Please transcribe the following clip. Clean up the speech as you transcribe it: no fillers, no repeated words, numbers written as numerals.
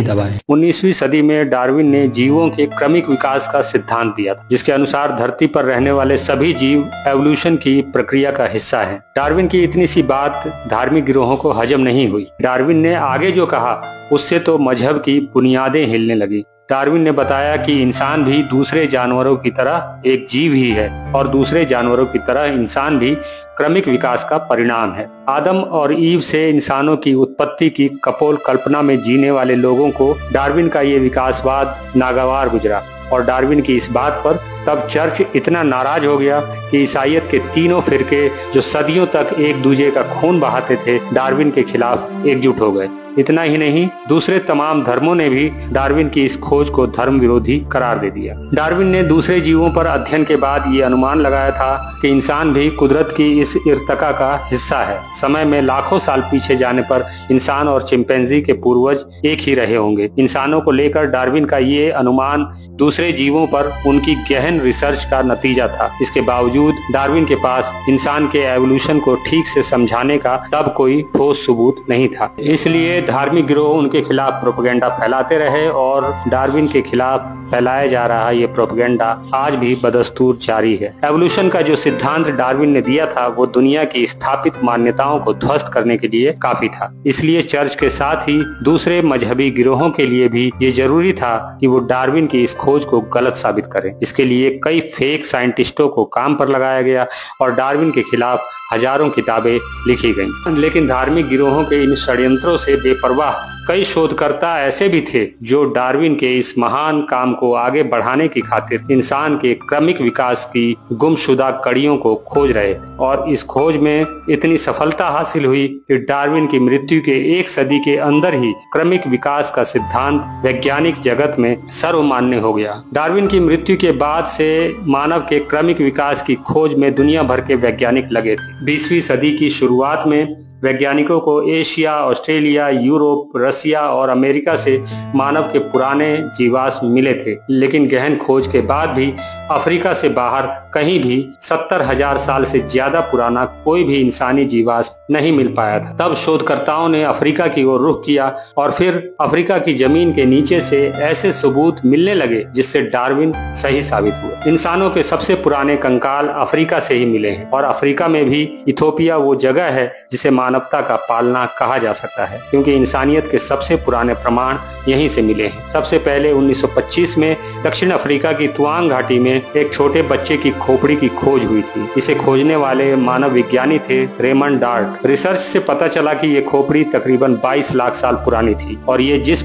नहीं दबाएं। 19वीं सदी में डार्विन ने जीवों के क्रमिक विकास का सिद्धांत दिया था, जिसके अनुसार धरती पर रहने वाले सभी जीव एवोल्यूशन की प्रक्रिया का हिस्सा हैं। डार्विन की इतनी सी बात धार्मिक गिरोहों को हजम नहीं हुई। डार्विन ने आगे जो कहा उससे तो मजहब की बुनियादें हिलने लगी। डार्विन ने बताया कि इंसान भी दूसरे जानवरों की तरह एक जीव ही है और दूसरे जानवरों की तरह इंसान भी क्रमिक विकास का परिणाम है। आदम और ईव से इंसानों की उत्पत्ति की कपोल कल्पना में जीने वाले लोगों को डार्विन का ये विकासवाद नागवार गुजरा और डार्विन की इस बात पर तब चर्च इतना नाराज हो गया कि ईसाइयत के तीनों फिरके जो सदियों तक एक दूसरे का खून बहाते थे, डार्विन के खिलाफ एकजुट हो गए। इतना ही नहीं, दूसरे तमाम धर्मों ने भी डार्विन की इस खोज को धर्म विरोधी करार दे दिया। डार्विन ने दूसरे जीवों पर अध्ययन के बाद ये अनुमान लगाया था कि इंसान भी कुदरत की इस इर्तिका का हिस्सा है। समय में लाखों साल पीछे जाने पर इंसान और चिंपैंजी के पूर्वज एक ही रहे होंगे। इंसानों को लेकर डार्विन का ये अनुमान दूसरे जीवों पर उनकी गहन रिसर्च का नतीजा था। इसके बावजूद डार्विन के पास इंसान के एवोल्यूशन को ठीक से समझाने का तब कोई ठोस सबूत नहीं था। इसलिए धार्मिक गिरोह उनके खिलाफ प्रोपेगेंडा फैलाते रहे और डार्विन के खिलाफ फैलाया जा रहा ये प्रोपेगेंडा आज भी बदस्तूर जारी है। एवोल्यूशन का जो सिद्धांत डार्विन ने दिया था वो दुनिया की स्थापित मान्यताओं को ध्वस्त करने के लिए काफी था। इसलिए चर्च के साथ ही दूसरे मजहबी गिरोहों के लिए भी ये जरूरी था कि वो डार्विन की इस खोज को गलत साबित करें। इसके लिए कई फेक साइंटिस्टों को काम पर लगाया गया और डार्विन के खिलाफ हजारों किताबें लिखी गईं। लेकिन धार्मिक गिरोहों के इन षड्यंत्रों से बेपरवाह कई शोधकर्ता ऐसे भी थे जो डार्विन के इस महान काम को आगे बढ़ाने की खातिर इंसान के क्रमिक विकास की गुमशुदा कड़ियों को खोज रहे थे। और इस खोज में इतनी सफलता हासिल हुई कि डार्विन की मृत्यु के एक सदी के अंदर ही क्रमिक विकास का सिद्धांत वैज्ञानिक जगत में सर्वमान्य हो गया। डार्विन की मृत्यु के बाद से मानव के क्रमिक विकास की खोज में दुनिया भर के वैज्ञानिक लगे थे। 20वीं सदी की शुरुआत में वैज्ञानिकों को एशिया, ऑस्ट्रेलिया, यूरोप, रसिया और अमेरिका से मानव के पुराने जीवाश्म मिले थे, लेकिन गहन खोज के बाद भी अफ्रीका से बाहर कहीं भी 70,000 साल से ज्यादा पुराना कोई भी इंसानी जीवाश्म नहीं मिल पाया था। तब शोधकर्ताओं ने अफ्रीका की ओर रुख किया और फिर अफ्रीका की जमीन के नीचे से ऐसे सबूत मिलने लगे जिससे डार्विन सही साबित हुआ। इंसानों के सबसे पुराने कंकाल अफ्रीका से ही मिले हैं और अफ्रीका में भी इथोपिया वो जगह है जिसे मानवता का पालना कहा जा सकता है, क्योंकि इंसानियत के सबसे पुराने प्रमाण यहीं से मिले हैं। सबसे पहले 1925 में दक्षिण अफ्रीका की तुआंग घाटी में एक छोटे बच्चे की खोपड़ी की खोज हुई थी। इसे खोजने वाले मानव विज्ञानी थे रेमंड डार्ट। रिसर्च से पता चला कि ये खोपड़ी तकरीबन 22 लाख साल पुरानी थी और ये जिस